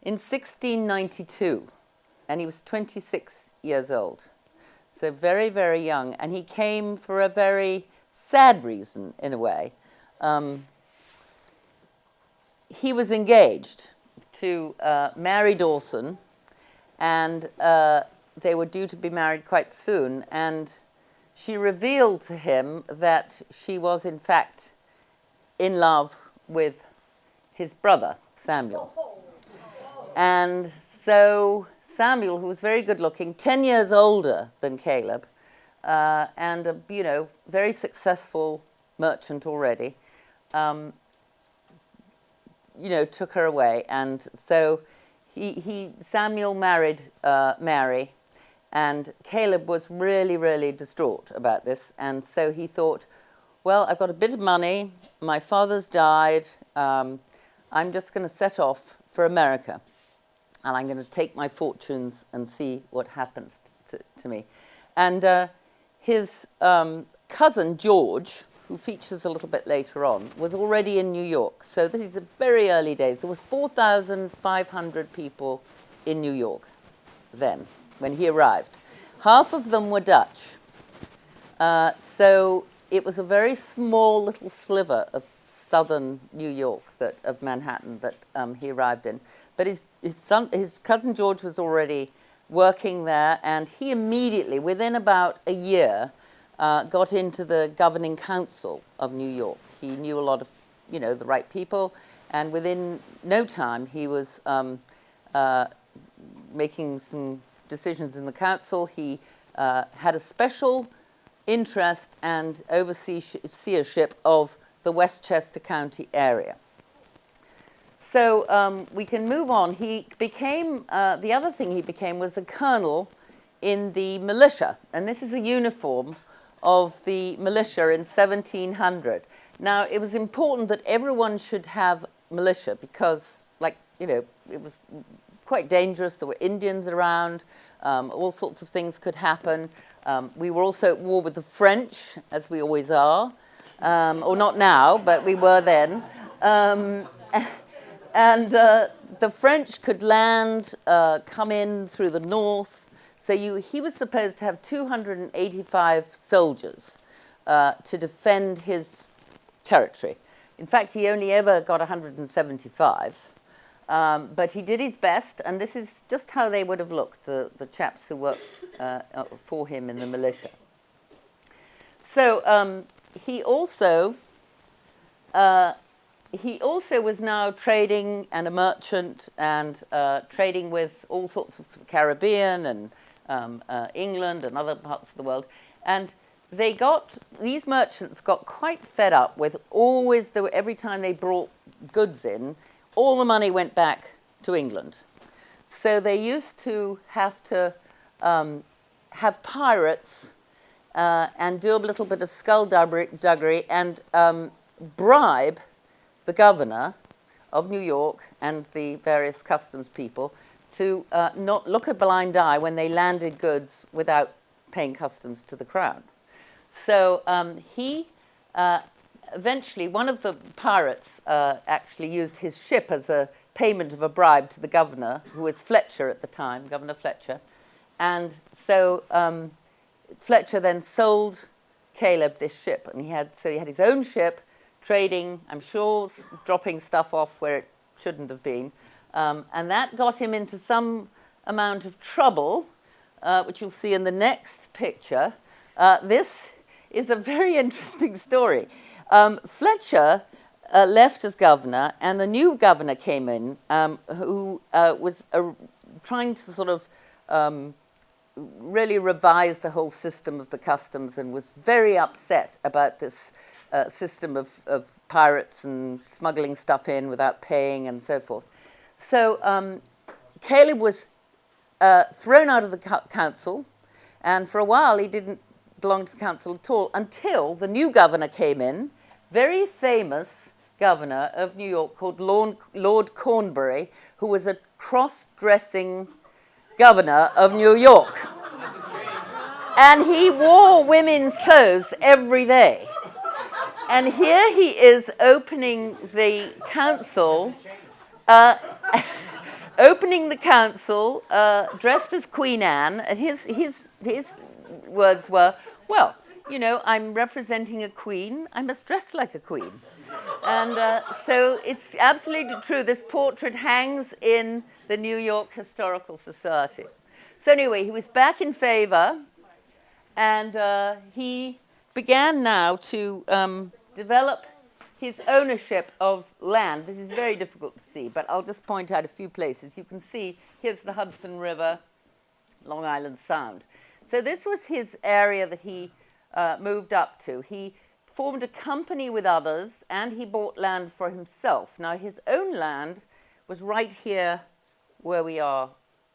in 1692, and he was 26 years old. So very, very young, and he came for a very sad reason, in a way. He was engaged to Mary Dawson, and they were due to be married quite soon, and she revealed to him that she was, in fact, in love with his brother, Samuel. And so Samuel, who was very good looking, 10 years older than Caleb, and a very successful merchant already, took her away. And so Samuel married Mary, and Caleb was really, really distraught about this. And so he thought, well, I've got a bit of money, my father's died, I'm just going to set off for America. And I'm going to take my fortunes and see what happens to me. And his cousin, George, who features a little bit later on, was already in New York. So this is the very early days. There were 4,500 people in New York then, when he arrived. Half of them were Dutch. So it was a very small little sliver of southern New York, of Manhattan, that he arrived in. But his cousin George was already working there, and he immediately, within about a year, got into the governing council of New York. He knew a lot of, the right people, and within no time he was making some decisions in the council. He had a special interest and overseership of the Westchester County area. So we can move on. He became, the other thing he became was a colonel in the militia. And this is a uniform of the militia in 1700. Now, it was important that everyone should have militia because, it was quite dangerous. There were Indians around. All sorts of things could happen. We were also at war with the French, as we always are. Or not now, but we were then. And the French could land, come in through the north. So he was supposed to have 285 soldiers to defend his territory. In fact, he only ever got 175. But he did his best, and this is just how they would have looked, the chaps who worked for him in the militia. So he also was now trading and a merchant and trading with all sorts of the Caribbean and England and other parts of the world. And these merchants got quite fed up with every time they brought goods in, all the money went back to England. So they used to have to have pirates and do a little bit of skullduggery and bribe the governor of New York and the various customs people to not look a blind eye when they landed goods without paying customs to the crown. So he eventually, one of the pirates actually used his ship as a payment of a bribe to the governor, who was Fletcher at the time, Governor Fletcher. And so Fletcher then sold Caleb this ship, and he had his own ship, trading, I'm sure, dropping stuff off where it shouldn't have been. And that got him into some amount of trouble, which you'll see in the next picture. This is a very interesting story. Fletcher left as governor, and a new governor came in who was trying to sort of really revise the whole system of the customs, and was very upset about this system of pirates and smuggling stuff in without paying and so forth. So Caleb was thrown out of the council, and for a while he didn't belong to the council at all until the new governor came in, very famous governor of New York called Lord Cornbury, who was a cross-dressing governor of New York. And he wore women's clothes every day. And here he is opening the council, opening the council, dressed as Queen Anne, and his words were, well, you know, I'm representing a queen, I must dress like a queen. And so it's absolutely true. This portrait hangs in the New York Historical Society. So anyway, he was back in favor, and he began now to develop his ownership of land. This is very difficult to see, but I'll just point out a few places. You can see, here's the Hudson River, Long Island Sound. So this was his area that he moved up to. He formed a company with others, and he bought land for himself. Now, his own land was right here where we are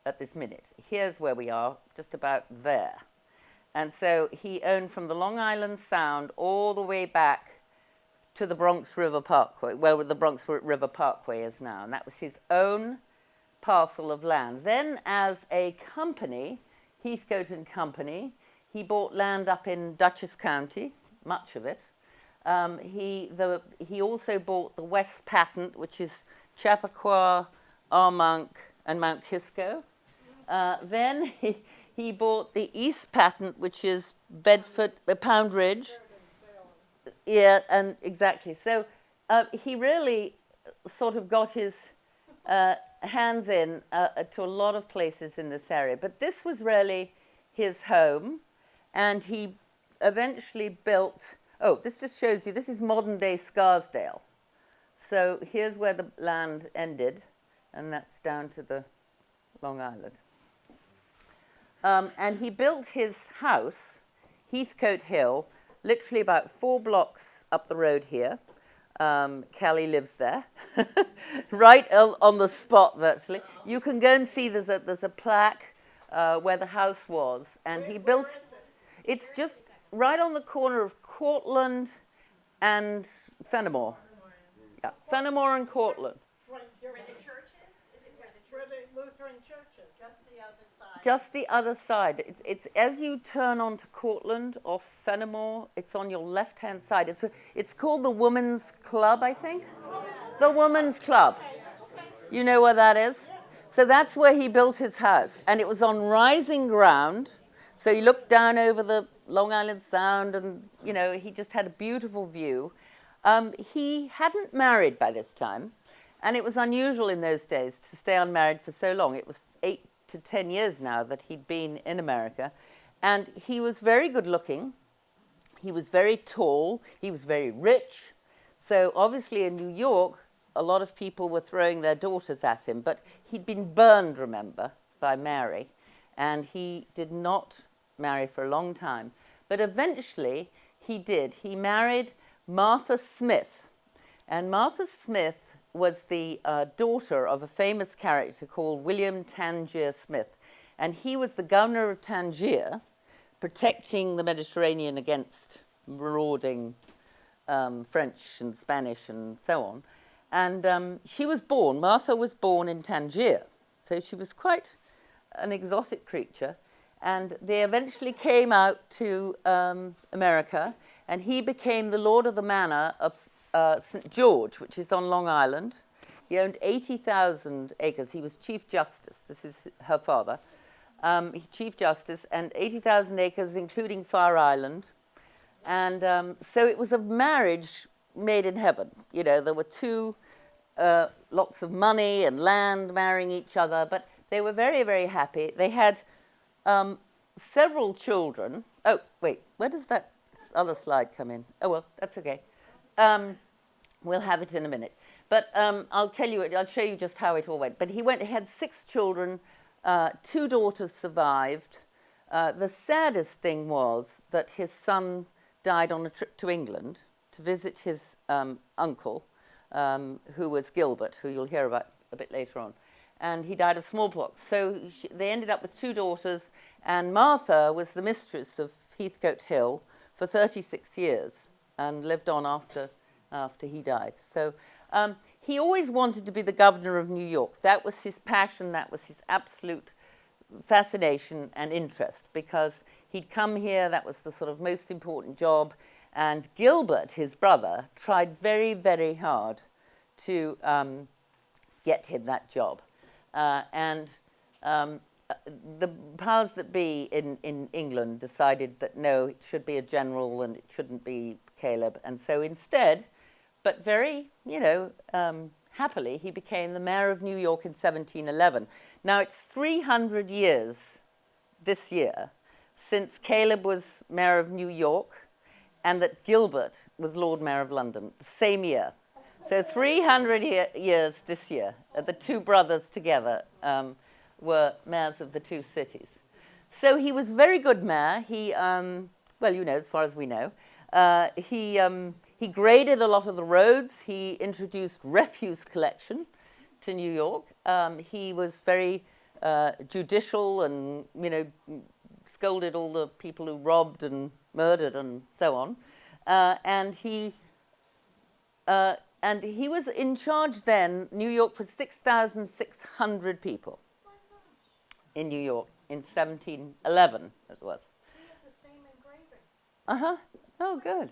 at this minute. Here's where we are, just about there. And so he owned from the Long Island Sound all the way back to the Bronx River Parkway, where the Bronx River Parkway is now. And that was his own parcel of land. Then, as a company, Heathcote and Company, he bought land up in Dutchess County, much of it. He also bought the West Patent, which is Chappaqua, Armonk, and Mount Kisco. Then he bought the East Patent, which is Bedford, Pound Ridge. Yeah, and exactly. So he really sort of got his hands in to a lot of places in this area. But this was really his home, and he eventually built, oh, this just shows you, this is modern-day Scarsdale. So here's where the land ended, and that's down to the Long Island. And he built his house, Heathcote Hill, literally about 4 blocks up the road here. Callie lives there, right on the spot virtually. You can go and see there's a plaque where the house was, and he built. It's just right on the corner of Cortlandt and Fenimore. Yeah, Fenimore and Cortlandt. Where the church is? Is it where the Lutheran church is? Just the other side. It's as you turn onto Cortlandt off Fenimore, it's on your left-hand side. It's called the Women's Club, I think. The Women's Club. You know where that is? So that's where he built his house. And it was on rising ground. So you looked down over the Long Island Sound, and, you know, he just had a beautiful view. He hadn't married by this time, and it was unusual in those days to stay unmarried for so long. It was 8 to 10 years now that he'd been in America, and he was very good looking. He was very tall. He was very rich. So obviously in New York, a lot of people were throwing their daughters at him, but he'd been burned, remember, by Mary, and he did not marry for a long time. But eventually he did. He married Martha Smith, and Martha Smith was the daughter of a famous character called William Tangier Smith, and he was the governor of Tangier, protecting the Mediterranean against marauding French and Spanish and so on. And she was born, Martha was born in Tangier, so she was quite an exotic creature. And they eventually came out to America, and he became the lord of the manor of St. George, which is on Long Island. He owned 80,000 acres. He was Chief Justice. This is her father. Chief Justice, and 80,000 acres, including Fire Island. And so it was a marriage made in heaven. You know, there were two, lots of money and land marrying each other, but they were very, very happy. They had several children. Oh, wait, where does that other slide come in? Oh, well, that's okay. We'll have it in a minute. But I'll tell you, I'll show you just how it all went. But he had 6 children. 2 daughters survived. The saddest thing was that his son died on a trip to England to visit his uncle, who was Gilbert, who you'll hear about a bit later on. And he died of smallpox. So they ended up with 2 daughters, and Martha was the mistress of Heathcote Hill for 36 years and lived on after he died. So he always wanted to be the governor of New York. That was his passion, that was his absolute fascination and interest, because he'd come here, that was the sort of most important job, and Gilbert, his brother, tried very, very hard to get him that job. And the powers that be in England decided that no, it should be a general and it shouldn't be Caleb. And so instead, but very, happily, he became the mayor of New York in 1711. Now, it's 300 years this year since Caleb was mayor of New York and that Gilbert was Lord Mayor of London, the same year. So 300 years this year, the two brothers together were mayors of the two cities. So he was a very good mayor. He, as far as we know, he graded a lot of the roads. He introduced refuse collection to New York. He was very judicial and, scolded all the people who robbed and murdered and so on. And he was in charge then. New York was 6,600 people in New York in 1711, as it was. We have the same engraving. Uh-huh. Oh, good.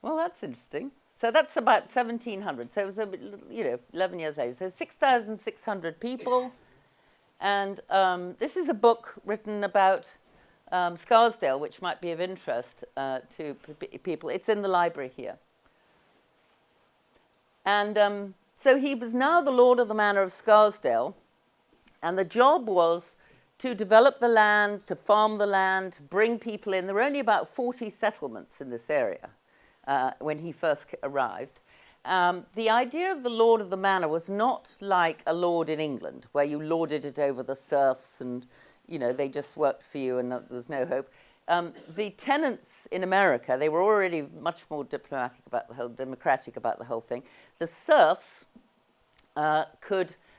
Well, that's interesting. So that's about 1,700. So it was, 11 years later. So 6,600 people. And this is a book written about Scarsdale, which might be of interest to people. It's in the library here. And so he was now the Lord of the Manor of Scarsdale. And the job was to develop the land, to farm the land, to bring people in. There were only about 40 settlements in this area when he first arrived. The idea of the Lord of the Manor was not like a lord in England, where you lorded it over the serfs and, they just worked for you and there was no hope. The tenants in America, they were already much more democratic about the whole thing. The serfs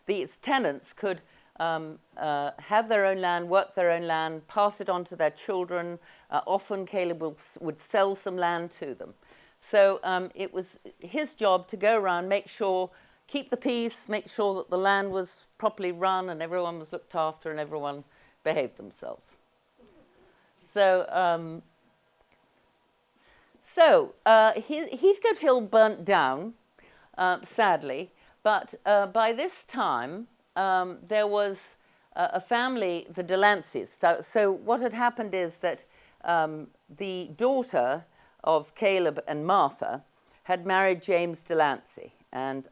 these tenants could have their own land, work their own land, pass it on to their children. Often Caleb would sell some land to them. So it was his job to go around, keep the peace, make sure that the land was properly run and everyone was looked after and everyone behaved themselves. So, Heathcote Hill burnt down, sadly, but by this time there was a family, the Delanceys. So what had happened is that the daughter of Caleb and Martha had married James Delancey, and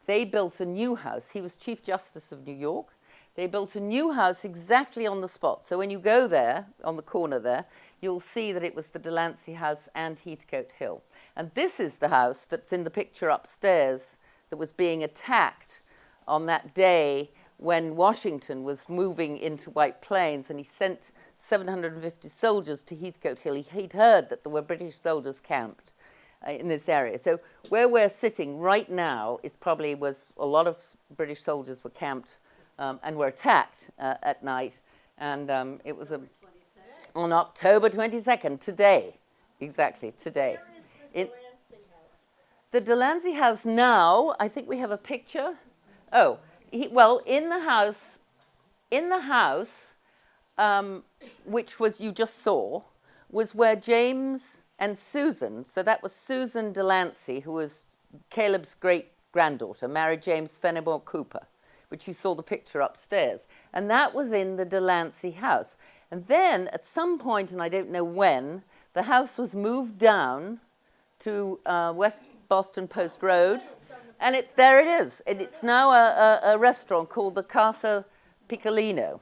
they built a new house. He was Chief Justice of New York. They built a new house exactly on the spot. So when you go there, on the corner there, you'll see that it was the Delancey house and Heathcote Hill. And this is the house that's in the picture upstairs that was being attacked on that day when Washington was moving into White Plains, and he sent 750 soldiers to Heathcote Hill. He'd heard that there were British soldiers camped in this area. So where we're sitting right now was a lot of British soldiers were camped and were attacked at night. And it was on October 22nd, today. Exactly, today. Where is the Delancey house? The Delancey house now, I think we have a picture. Oh, in the house, which you just saw, was where James and Susan, so that was Susan Delancey, who was Caleb's great-granddaughter, married James Fenimore Cooper, which you saw the picture upstairs. And that was in the Delancey house. And then, at some point, and I don't know when, the house was moved down to West Boston Post Road. And there it is. It's now a restaurant called the Casa Piccolino.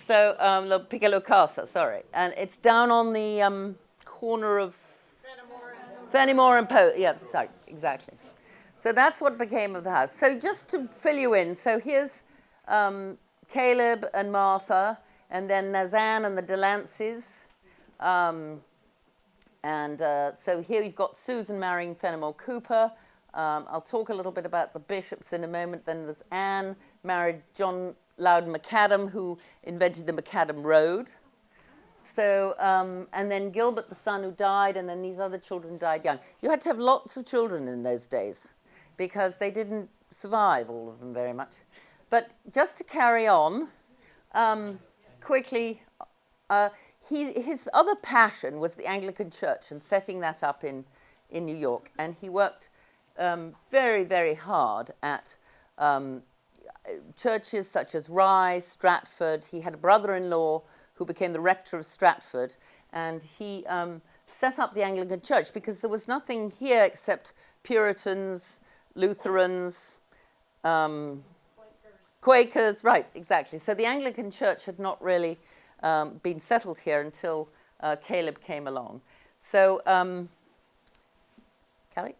So, the Piccolo Casa, sorry. And it's down on the corner of Fenimore and Post. Yeah, sorry, exactly. So that's what became of the house. So just to fill you in, so here's Caleb and Martha, and then Nazan and the Delanceys. So here you've got Susan marrying Fenimore Cooper. I'll talk a little bit about the bishops in a moment. Then there's Anne, married John Loudon McAdam, who invented the Macadam Road. So, and then Gilbert, the son who died, and then these other children died young. You had to have lots of children in those days because they didn't survive, all of them, very much. But just to carry on, quickly, his other passion was the Anglican Church and setting that up in New York. And he worked very, very hard at churches such as Rye, Stratford. He had a brother-in-law who became the rector of Stratford, and he set up the Anglican Church because there was nothing here except Puritans, Lutherans, Quakers, right, exactly. So the Anglican Church had not really been settled here until Caleb came along. So, Callie?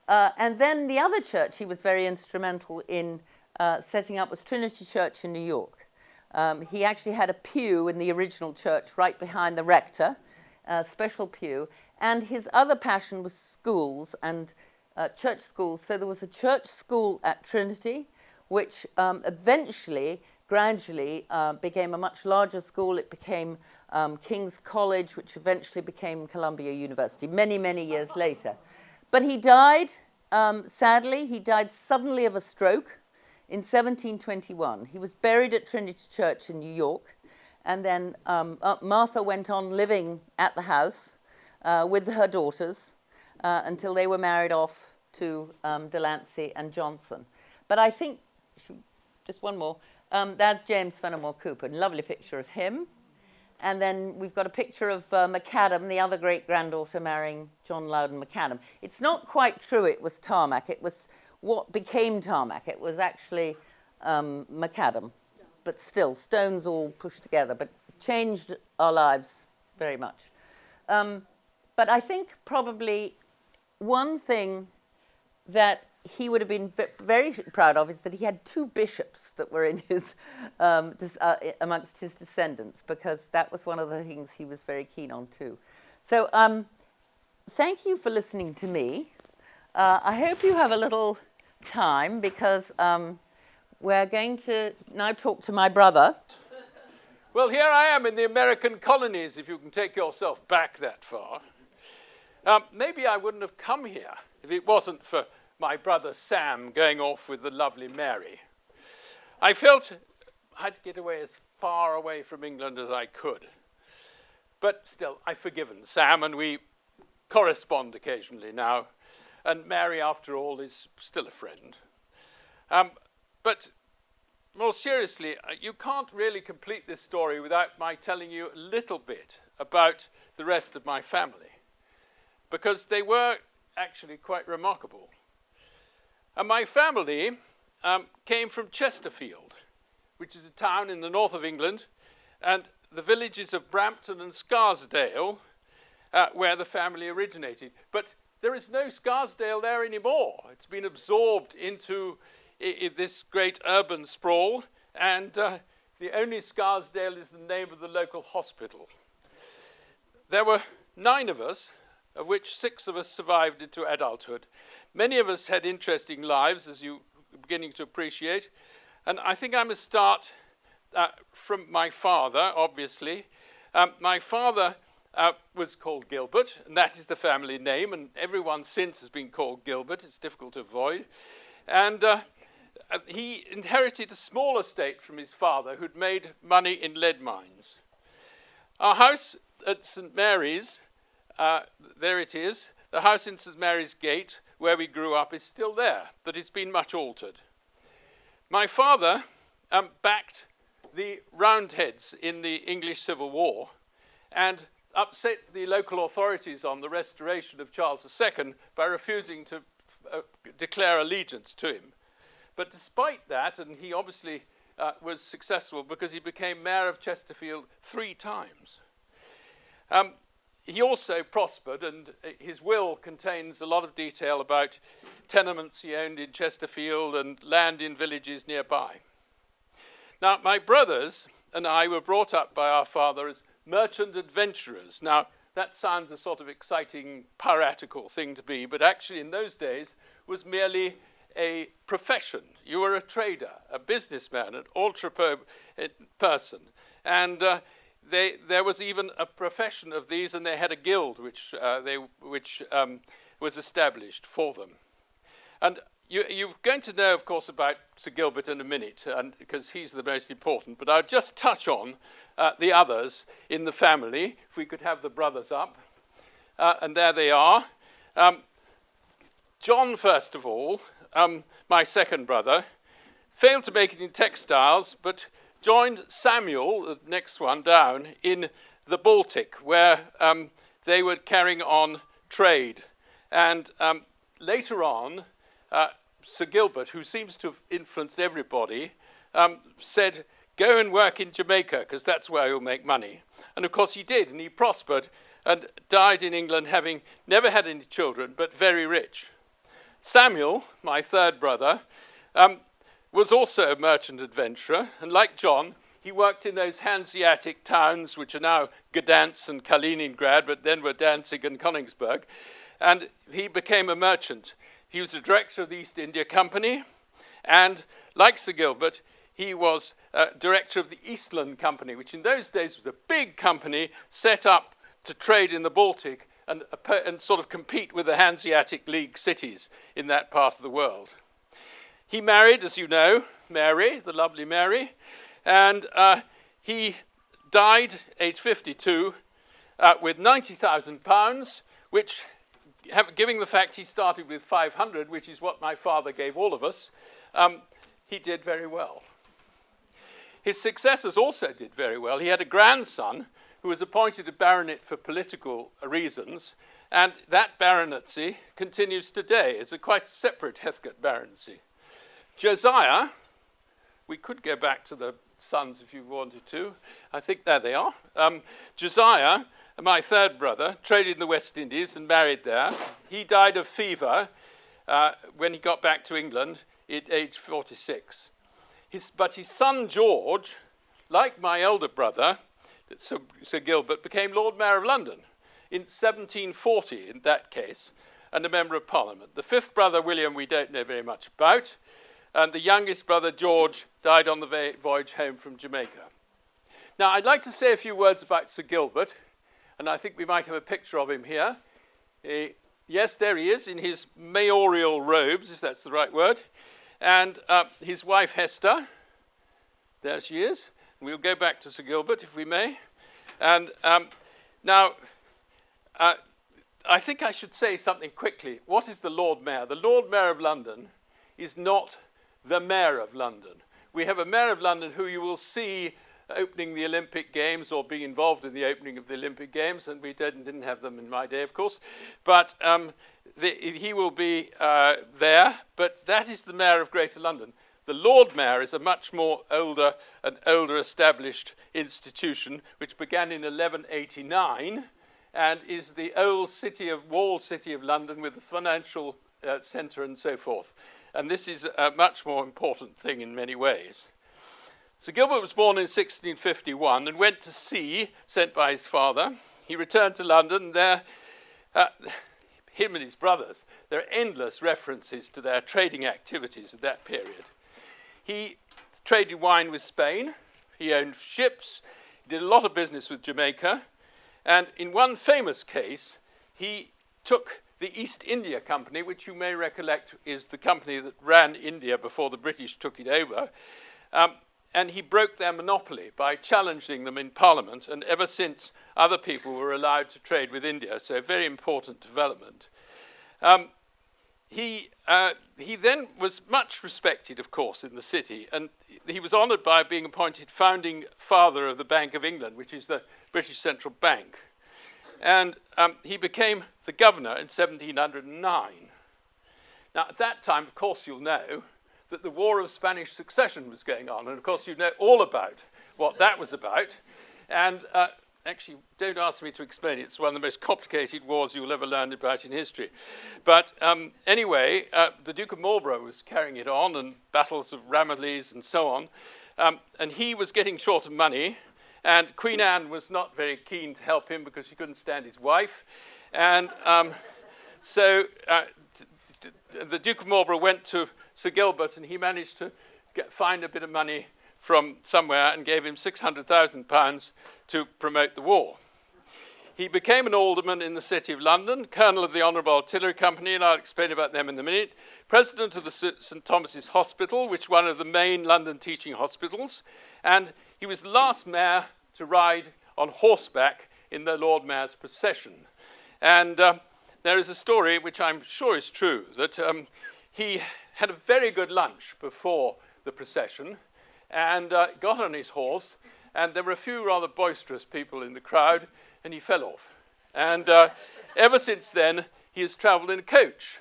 And then the other church he was very instrumental in setting up was Trinity Church in New York. He actually had a pew in the original church right behind the rector, a special pew. And his other passion was schools and church schools. So there was a church school at Trinity, which eventually, gradually, became a much larger school. It became King's College, which eventually became Columbia University many, many years later. But he died, sadly, he died suddenly of a stroke in 1721. He was buried at Trinity Church in New York. And then Martha went on living at the house with her daughters until they were married off to Delancey and Johnson. But I think, just one more, that's James Fenimore Cooper, lovely picture of him. And then we've got a picture of McAdam, the other great-granddaughter, marrying John Loudon McAdam. It's not quite true it was Tarmac. It was what became Tarmac. It was actually McAdam. But still, stones all pushed together, but changed our lives very much. But I think probably one thing that he would have been very proud of is that he had two bishops that were in his amongst his descendants, because that was one of the things he was very keen on too. So thank you for listening to me. I hope you have a little time, because we're going to now talk to my brother. Well, here I am in the American colonies, if you can take yourself back that far. Maybe I wouldn't have come here if it wasn't for my brother Sam going off with the lovely Mary. I felt I had to get away as far away from England as I could. But still, I've forgiven Sam, and we correspond occasionally now. And Mary, after all, is still a friend. But more seriously, you can't really complete this story without my telling you a little bit about the rest of my family, because they were actually quite remarkable. And my family came from Chesterfield, which is a town in the north of England, and the villages of Brampton and Scarsdale, where the family originated. But there is no Scarsdale there anymore. It's been absorbed into this great urban sprawl, and the only Scarsdale is the name of the local hospital. There were 9 of us, of which 6 of us survived into adulthood. Many of us had interesting lives, as you're beginning to appreciate. And I think I must start from my father, obviously. My father was called Gilbert, and that is the family name, and everyone since has been called Gilbert. It's difficult to avoid. And he inherited a small estate from his father, who'd made money in lead mines. Our house at St. Mary's, there it is. The house in St. Mary's Gate, where we grew up, is still there, but it's been much altered. My father backed the Roundheads in the English Civil War and upset the local authorities on the restoration of Charles II by refusing to declare allegiance to him. But despite that, and he obviously was successful because he became mayor of Chesterfield 3 times. He also prospered, and his will contains a lot of detail about tenements he owned in Chesterfield and land in villages nearby. Now, my brothers and I were brought up by our father as merchant adventurers. Now, that sounds a sort of exciting, piratical thing to be, but actually in those days was merely a profession. You were a trader, a businessman, an ultra person. And there was even a profession of these, and they had a guild which was established for them. And you're going to know, of course, about Sir Gilbert in a minute, because he's the most important. But I'll just touch on the others in the family, if we could have the brothers up. And there they are. John, first of all, my second brother, failed to make it in textiles, but joined Samuel, the next one down, in the Baltic, where they were carrying on trade. And later on, Sir Gilbert, who seems to have influenced everybody, said, go and work in Jamaica, because that's where you'll make money. And of course he did, and he prospered and died in England, having never had any children, but very rich. Samuel, my third brother, was also a merchant adventurer, and like John, he worked in those Hanseatic towns, which are now Gdansk and Kaliningrad, but then were Danzig and Königsberg, and he became a merchant. He was the director of the East India Company, and like Sir Gilbert, he was director of the Eastland Company, which in those days was a big company set up to trade in the Baltic and sort of compete with the Hanseatic League cities in that part of the world. He married, as you know, Mary, the lovely Mary, and he died aged 52 with £90,000, which, given the fact he started with 500, which is what my father gave all of us, he did very well. His successors also did very well. He had a grandson who was appointed a baronet for political reasons, and that baronetcy continues today. It's a quite separate Heathcote baronetcy. Josiah, we could go back to the sons if you wanted to. I think there they are. Josiah, my third brother, traded in the West Indies and married there. He died of fever when he got back to England at age 46. But his son George, like my elder brother, Sir Gilbert, became Lord Mayor of London in 1740 in that case, and a member of Parliament. The fifth brother, William, we don't know very much about, and the youngest brother, George, died on the voyage home from Jamaica. Now, I'd like to say a few words about Sir Gilbert, and I think we might have a picture of him here. Yes, there he is in his mayoral robes, if that's the right word, and his wife, Hester. There she is. We'll go back to Sir Gilbert, if we may. And now, I think I should say something quickly. What is the Lord Mayor? The Lord Mayor of London is not the Mayor of London. We have a Mayor of London who you will see opening the Olympic Games or being involved in the opening of the Olympic Games, and we didn't have them in my day, of course. But he will be there, but that is the Mayor of Greater London. The Lord Mayor is a much more older established institution, which began in 1189 and is the old walled city of London with the financial centre and so forth. And this is a much more important thing in many ways. Sir Gilbert was born in 1651 and went to sea, sent by his father. He returned to London, and there, him and his brothers, there are endless references to their trading activities at that period. He traded wine with Spain, he owned ships, he did a lot of business with Jamaica, and in one famous case, he took the East India Company, which you may recollect is the company that ran India before the British took it over, and he broke their monopoly by challenging them in Parliament, and ever since other people were allowed to trade with India, so a very important development. He then was much respected, of course, in the city, and he was honoured by being appointed founding father of the Bank of England, which is the British Central Bank. And he became the governor in 1709. Now, at that time, of course, you'll know that the War of Spanish Succession was going on, and of course you know all about what that was about. And actually, don't ask me to explain it. It's one of the most complicated wars you'll ever learn about in history. But anyway, the Duke of Marlborough was carrying it on, and battles of Ramillies and so on. And he was getting short of money, and Queen Anne was not very keen to help him because she couldn't stand his wife. And so the Duke of Marlborough went to Sir Gilbert, and he managed to find a bit of money from somewhere and gave him £600,000 to promote the war. He became an alderman in the City of London, colonel of the Honourable Artillery Company, and I'll explain about them in a minute, president of the St Thomas's Hospital, which is one of the main London teaching hospitals, and he was the last mayor to ride on horseback in the Lord Mayor's procession. And there is a story, which I'm sure is true, that he had a very good lunch before the procession and got on his horse, and there were a few rather boisterous people in the crowd, and he fell off. And ever since then, he has travelled in a coach,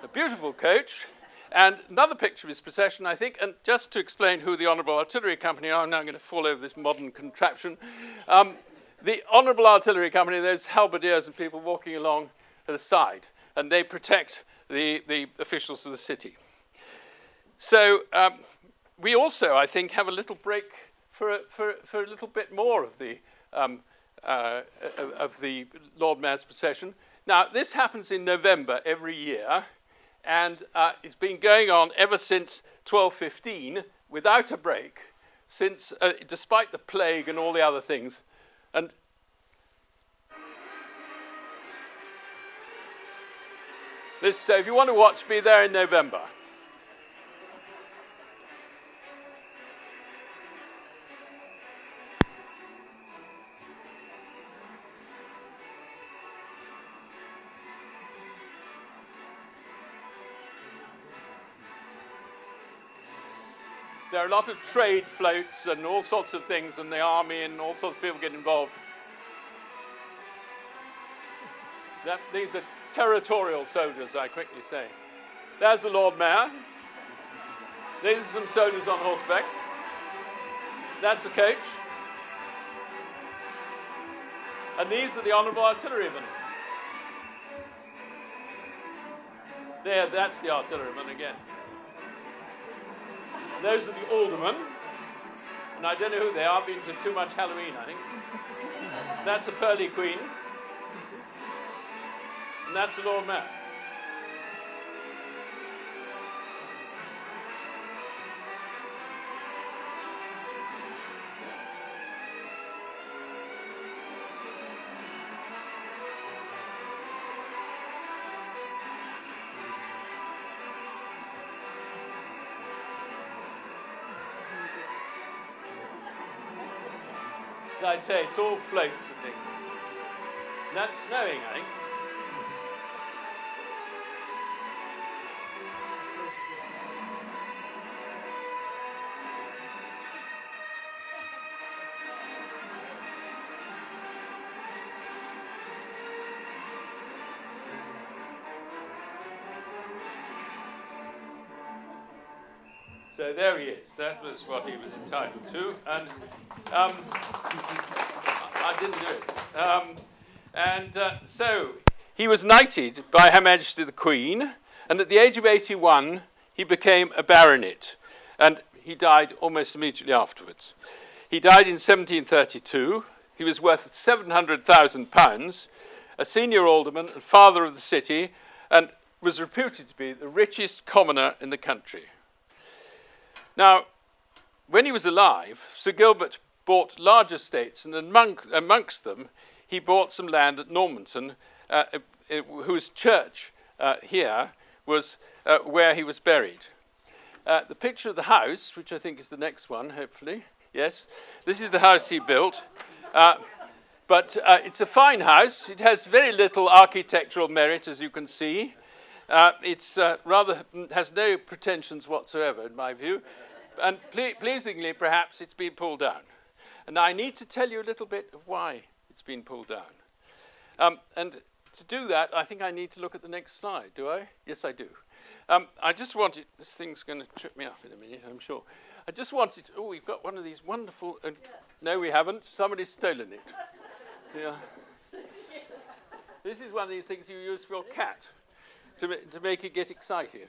a beautiful coach. And another picture of his procession, I think, and just to explain who the Honourable Artillery Company are, I'm now going to fall over this modern contraption. The Honourable Artillery Company, those halberdiers and people walking along to the side, and they protect the officials of the city. So we also, I think, have a little break for a little bit more of the Lord Mayor's procession. Now, this happens in November every year, and it's been going on ever since 1215 without a break, since, despite the plague and all the other things. And this, so if you want to watch, be there in November. There are a lot of trade floats and all sorts of things, and the army and all sorts of people get involved. These are territorial soldiers, I quickly say. There's the Lord Mayor. These are some soldiers on horseback. That's the coach. And these are the Honourable Artillerymen. There, that's the artilleryman again. Those are the aldermen, and I don't know who they are. I've been to too much Halloween, I think. That's a pearly queen, and that's the Lord Mayor. As I'd say, it's all floats and things. And that's snowing, I think. So there he is. That was what he was entitled to, and I didn't do it. So he was knighted by Her Majesty the Queen, and at the age of 81, he became a baronet, and he died almost immediately afterwards. He died in 1732. He was worth £700,000, a senior alderman and father of the city, and was reputed to be the richest commoner in the country. Now, when he was alive, Sir Gilbert bought large estates, and amongst them, he bought some land at Normanton, whose church here was where he was buried. The picture of the house, which I think is the next one, hopefully, yes, this is the house he built. But it's a fine house. It has very little architectural merit, as you can see. It's rather has no pretensions whatsoever, in my view. And pleasingly, perhaps, it's been pulled down. And I need to tell you a little bit of why it's been pulled down. And to do that, I think I need to look at the next slide, do I? Yes, I do. I just wanted, this thing's going to trip me up in a minute, I'm sure. I just wanted, oh, we've got one of these wonderful, no, we haven't, somebody's stolen it. Yeah. This is one of these things you use for your cat to make it get excited.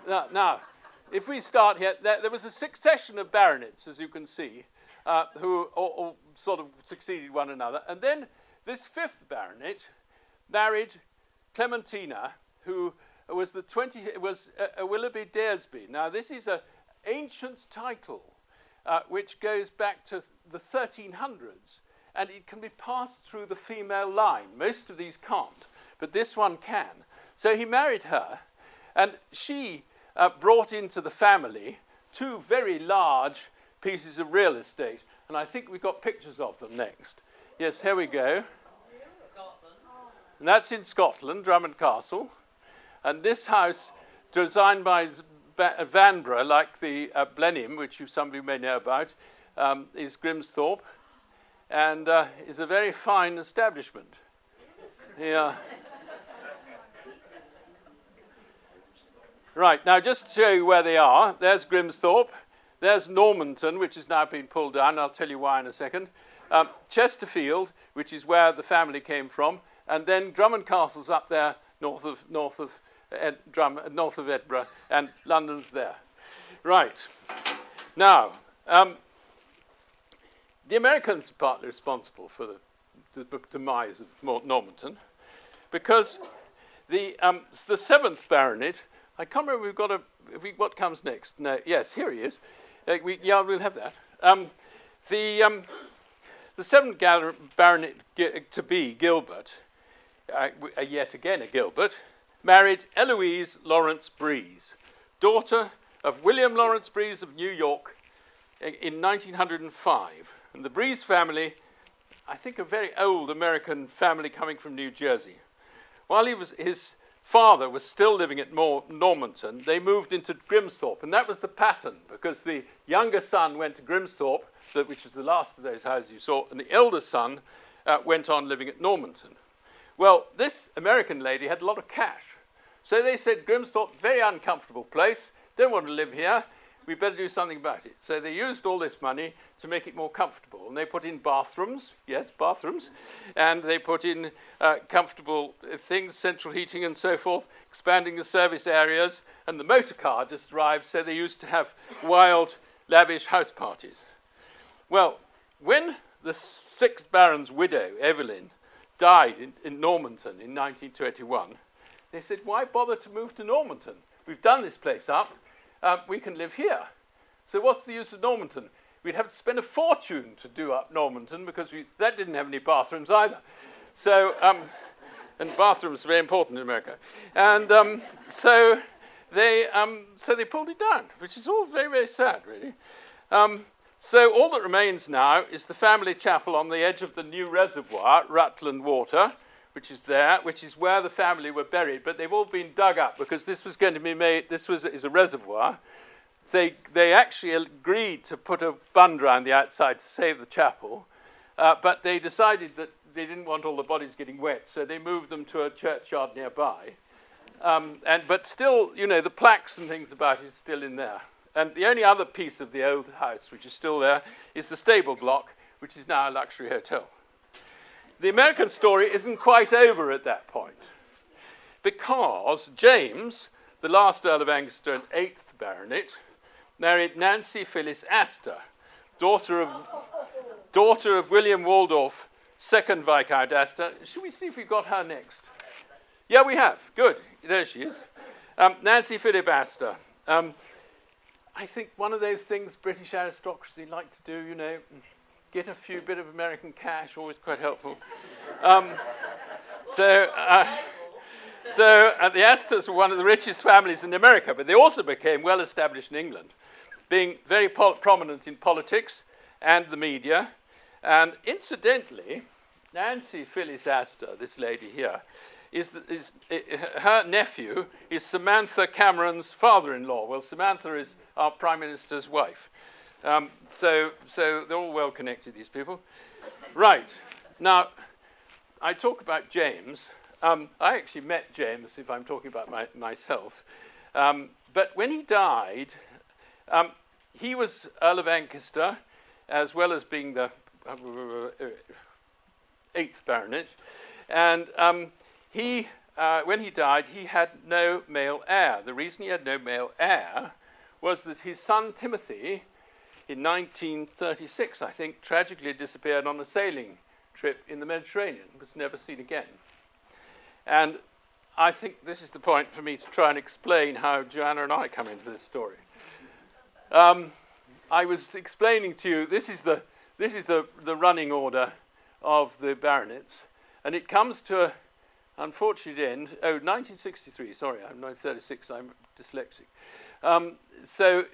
Now, if we start here, there was a succession of baronets, as you can see, who all sort of succeeded one another. And then this fifth baronet married Clementina, who was a Willoughby Daresby. Now, this is an ancient title which goes back to the 1300s, and it can be passed through the female line. Most of these can't, but this one can. So he married her, and she brought into the family two very large pieces of real estate, and I think we've got pictures of them next. Yes, here we go. And that's in Scotland, Drummond Castle. And this house, designed by Vanbrugh, like the Blenheim, which some of you may know about, is Grimsthorpe, and is a very fine establishment. Yeah. Right, now just to show you where they are, there's Grimsthorpe, there's Normanton, which has now been pulled down, I'll tell you why in a second, Chesterfield, which is where the family came from, and then Drummond Castle's up there north of Edinburgh, and London's there. Right, now, the Americans are partly responsible for the demise of Normanton, because the 7th baronet, I can't remember what comes next. No, yes, here he is. We'll have that. The 7th baronet to be Gilbert, yet again a Gilbert, married Eloise Lawrence Breeze, daughter of William Lawrence Breeze of New York in 1905. And the Breeze family, I think a very old American family coming from New Jersey. While his father was still living at Normanton, they moved into Grimsthorpe, and that was the pattern, because the younger son went to Grimsthorpe, which was the last of those houses you saw, and the elder son went on living at Normanton. Well, this American lady had a lot of cash, so they said, Grimsthorpe, very uncomfortable place, don't want to live here, we better do something about it. So they used all this money to make it more comfortable. And they put in bathrooms, yes, bathrooms, and they put in comfortable things, central heating and so forth, expanding the service areas, and the motor car just arrived, so they used to have wild, lavish house parties. Well, when the 6th Baron's widow, Evelyn, died in Normanton in 1921, they said, why bother to move to Normanton? We've done this place up. We can live here. So what's the use of Normanton? We'd have to spend a fortune to do up Normanton, because that didn't have any bathrooms either. So, and bathrooms are very important in America. And so they pulled it down, which is all very, very sad, really. So all that remains now is the family chapel on the edge of the new reservoir, Rutland Water, which is there, which is where the family were buried, but they've all been dug up because this was going to be made, is a reservoir. They actually agreed to put a bund around the outside to save the chapel, but they decided that they didn't want all the bodies getting wet, so they moved them to a churchyard nearby. But still, the plaques and things about it are still in there. And the only other piece of the old house which is still there is the stable block, which is now a luxury hotel. The American story isn't quite over at that point, because James, the last Earl of Ancaster and 8th Baronet, married Nancy Phyllis Astor, daughter of William Waldorf, 2nd Viscount Astor. Should we see if we got her next? Yeah, we have. Good. There she is. Nancy Philip Astor. I think one of those things British aristocracy like to do, get a few bit of American cash, always quite helpful. So the Astors were one of the richest families in America, but they also became well established in England, being very prominent in politics and the media. And incidentally, Nancy Phyllis Astor, this lady here, her nephew is Samantha Cameron's father-in-law. Well, Samantha is our Prime Minister's wife. So they're all well connected, these people. Right. Now, I talk about James. I actually met James, if I'm talking about myself. But when he died, he was Earl of Ancaster, as well as being the 8th Baronet. And when he died, he had no male heir. The reason he had no male heir was that his son Timothy, in 1936, I think, tragically disappeared on a sailing trip in the Mediterranean, was never seen again. And I think this is the point for me to try and explain how Joanna and I come into this story. I was explaining to you, this is the running order of the baronets, and it comes to an unfortunate end. 1963, sorry, I'm 1936, I'm dyslexic. So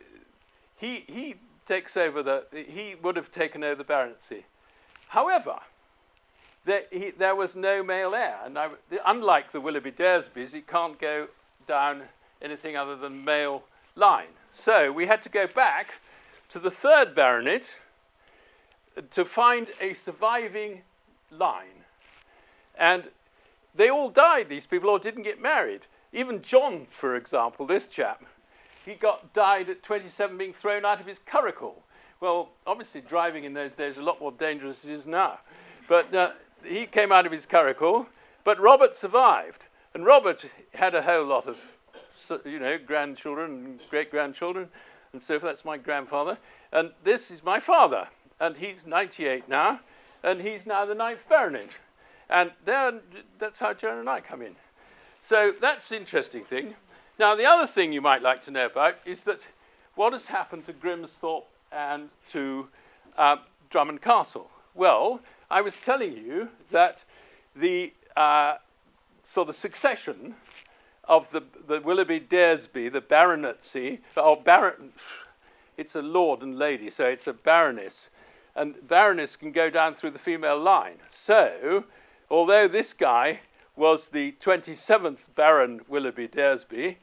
he takes over he would have taken over the baronetcy. However, there was no male heir, and unlike the Willoughby Daresbys, he can't go down anything other than male line. So we had to go back to the 3rd baronet to find a surviving line. And they all died, these people, or didn't get married. Even John, for example, this chap, he died at 27 being thrown out of his curricle. Well, obviously driving in those days was a lot more dangerous than it is now. But he came out of his curricle, but Robert survived. And Robert had a whole lot of, grandchildren and great-grandchildren, and so that's my grandfather. And this is my father, and he's 98 now, and he's now the 9th baronet. And that's how Joan and I come in. So that's the interesting thing. Now, the other thing you might like to know about is that what has happened to Grimsthorpe and to Drummond Castle? Well, I was telling you that the sort of succession of the Willoughby Daresby, the baronetcy, it's a lord and lady, so it's a baroness. And baroness can go down through the female line. So, although this guy was the 27th Baron Willoughby Daresby,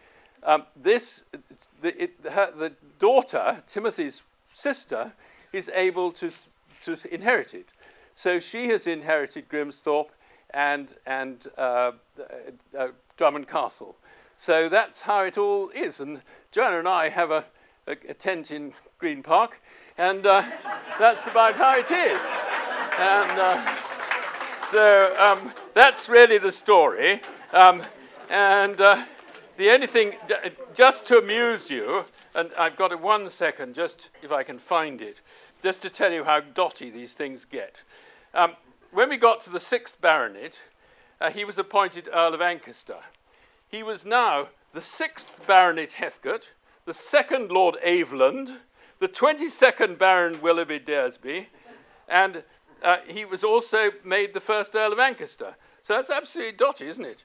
the daughter, Timothy's sister, is able to inherit it. So she has inherited Grimsthorpe and Drummond Castle. So that's how it all is. And Joanna and I have a tent in Green Park, and that's about how it is. And so that's really the story. The only thing, just to amuse you, and I've got 1 second, just if I can find it, just to tell you how dotty these things get. When we got to the 6th baronet, he was appointed Earl of Ancaster. He was now the 6th Baronet Heathcote, the 2nd Lord Aveland, the 22nd Baron Willoughby Daresby, and he was also made the 1st Earl of Ancaster. So that's absolutely dotty, isn't it?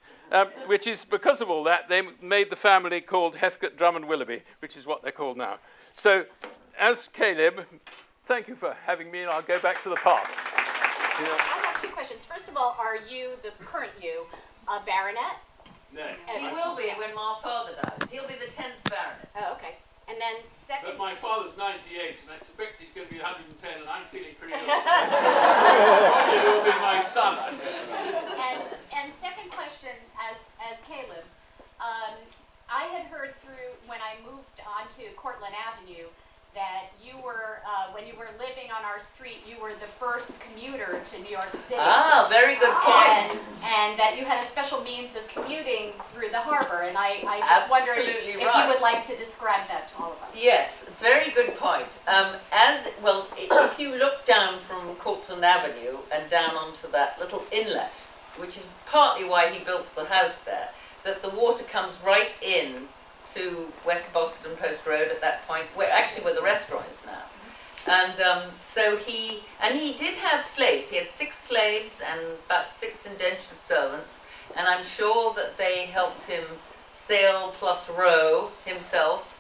Which is, because of all that, they made the family called Heathcote Drummond Willoughby, which is what they're called now. So, as Caleb, thank you for having me, and I'll go back to the past. I have 2 questions. First of all, are you, the current you, a baronet? No. He will be when my father dies. He'll be the 10th baronet. Oh, okay. And then second... But my father's 98, and I expect he's going to be 110, and I'm feeling pretty old. It will be my son, I think. And second question, as Caleb, I had heard through, when I moved onto Cortlandt Avenue, that you were, when you were living on our street, you were the first commuter to New York City. Ah, very good point. And that you had a special means of commuting through the harbor. And I just wondered if you would like to describe that to all of us. Yes, very good point. If you look down from Cortlandt Avenue and down onto that little inlet, which is partly why he built the house there, that the water comes right in to West Boston Post Road at that point, where the restaurant is now. And so he did have slaves. He had 6 slaves and about 6 indentured servants, and I'm sure that they helped him sail plus row himself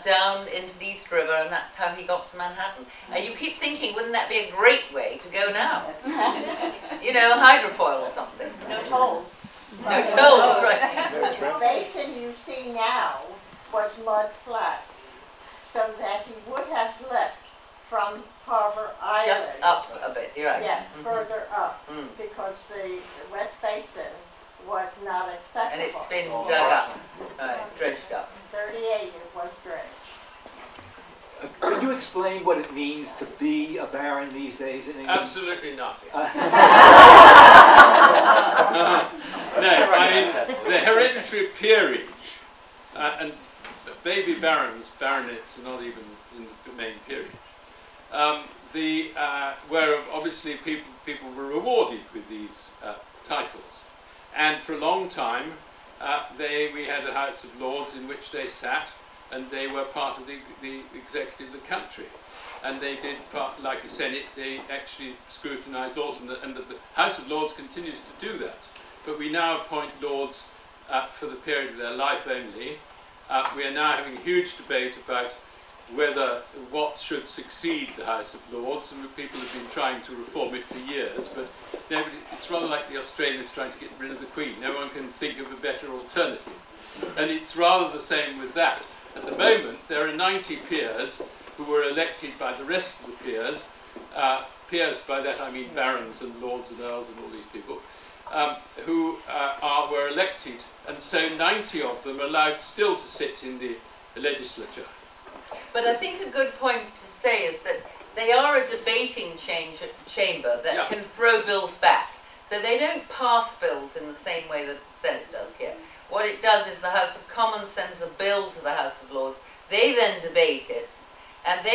down into the East River, and that's how he got to Manhattan. And you keep thinking, wouldn't that be a great way to go now? Hydrofoil or something. No tolls. No tolls, right. The basin you see now was mud flats, so that he would have left from Harbor Island. Just up a bit, you're right. Yes, further up, because the West Basin was not accessible. And it's been dug up, dredged up. 38 it was dredged. Could you explain what it means to be a baron these days in England? Absolutely nothing. The hereditary peerage and baby baronets are not even in the main peerage. Where obviously people were rewarded with these titles, and for a long time we had a House of Lords in which they sat, and they were part of the executive of the country. And they did, like a Senate, they actually scrutinised laws, and the House of Lords continues to do that. But we now appoint lords for the period of their life only. We are now having a huge debate about what should succeed the House of Lords, and people have been trying to reform it for years, but it's rather like the Australians trying to get rid of the Queen. No one can think of a better alternative. And it's rather the same with that. At the moment, there are 90 peers who were elected by the rest of the peers. Peers, by that I mean barons and lords and earls and all these people, who were elected, and so 90 of them are allowed still to sit in the legislature. But I think a good point to say is that they are a debating chamber that can throw bills back. So they don't pass bills in the same way that the Senate does here. What it does is the House of Commons sends a bill to the House of Lords. They then debate it, and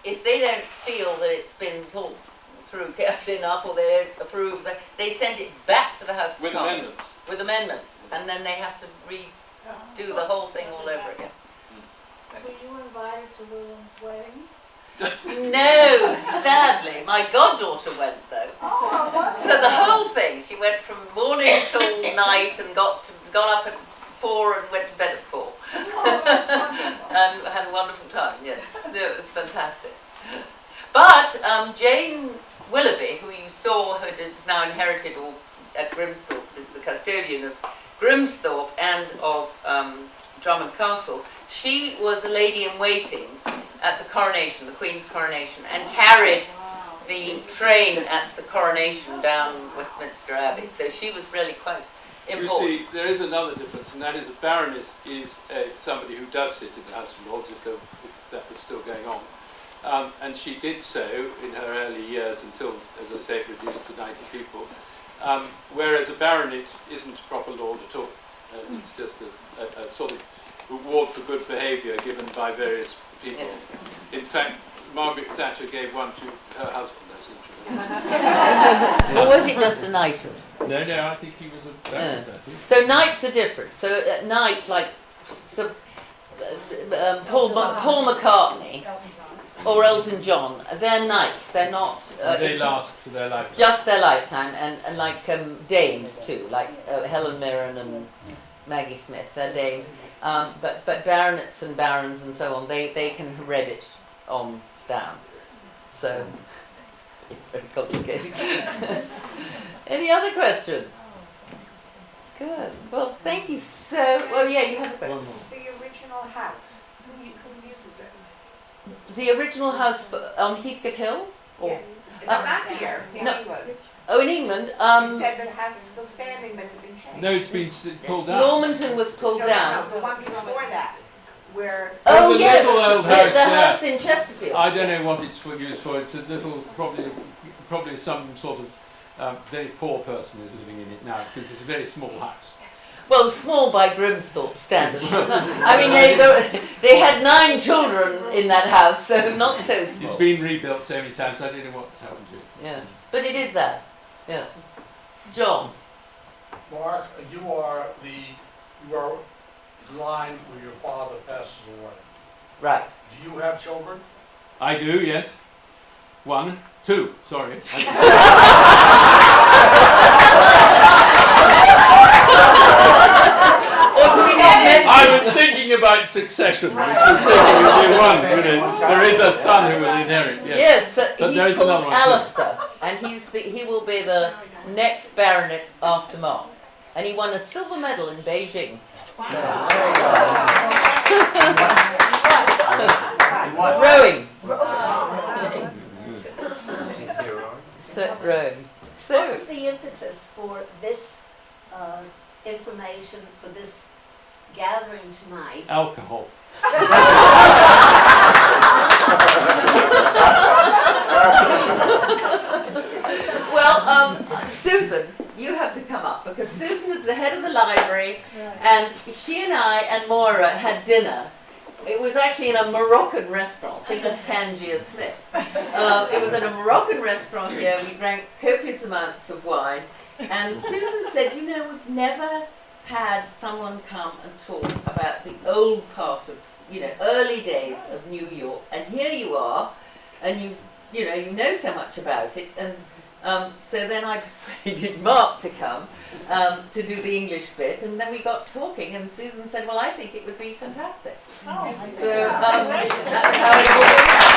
if they don't feel that it's been thought through carefully enough, or they don't approve, they send it back to the House of Commons with amendments, and then they have to redo the whole thing all over again. Were you invited to William's wedding? No, sadly. My goddaughter went though. Oh, So the whole thing, she went from morning till night and got up at 4 and went to bed at 4. And had a wonderful time, yes. No, it was fantastic. But Jane Willoughby, who you saw, who is now inherited all at Grimsthorpe, is the custodian of Grimsthorpe and of Drummond Castle. She was a lady-in-waiting at the coronation, the Queen's coronation, and carried the train at the coronation down Westminster Abbey. So she was really quite important. You see, there is another difference, and that is a baroness is somebody who does sit in the House of Lords, if that was still going on. And she did so in her early years until, as I say, it reduced to 90 people. Whereas a baronet isn't a proper lord at all. It's just a sort of reward for good behaviour given by various people. Yeah. In fact, Margaret Thatcher gave one to her husband. That's interesting. Or was it just a knighthood? No, I think he was a baronet. So knights are different. So at night, like Paul McCartney or Elton John, they're knights. They're not. They last for their lifetime. Just their lifetime, and like dames too, like Helen Mirren and Maggie Smith. They're dames. But baronets and barons and so on, they can heredit on down. So it's very complicated. Any other questions? Good. Well, thank you so. Well, yeah, you have a question. The original house. Who uses it? The original house on Heathcote Hill? Or, Not here. In England. Oh, in England. You said that the house is still standing, but it's been changed. No, it's been pulled down. Normanton was pulled down. No, the one before that, where. Oh, the yes, little old the house there. house in Chesterfield. I don't know what it's used for. It's a little, probably some sort of very poor person is living in it now, because it's a very small house. Well, small by Grimsthorpe standards. I mean, they had 9 children in that house, so not so small. It's been rebuilt so many times, I don't know what's happened to it. Yeah, but it is that. Yeah. John. Mark, you are blind when your father passes away. Right. Do you have children? I do, yes. 1, 2, sorry. I was thinking about succession, which was thinking of the one. There is a son who will inherit. Yes, but he's called Alistair, and he will be the next baronet after Mark, and he won a silver medal in Beijing. Rowing. Rowing. What was the impetus for this information, for this gathering tonight? Alcohol. Well, Susan, you have to come up, because Susan is the head of the library, and she and I and Moira had dinner. It was actually in a Moroccan restaurant. Think of Tangier Smith. It was in a Moroccan restaurant here. We drank copious amounts of wine, and Susan said, you know, we've never had someone come and talk about the old part of, early days of New York, and here you are, and you know so much about it, and so then I persuaded Mark to come to do the English bit, and then we got talking, and Susan said, well, I think it would be fantastic. So that's how it worked.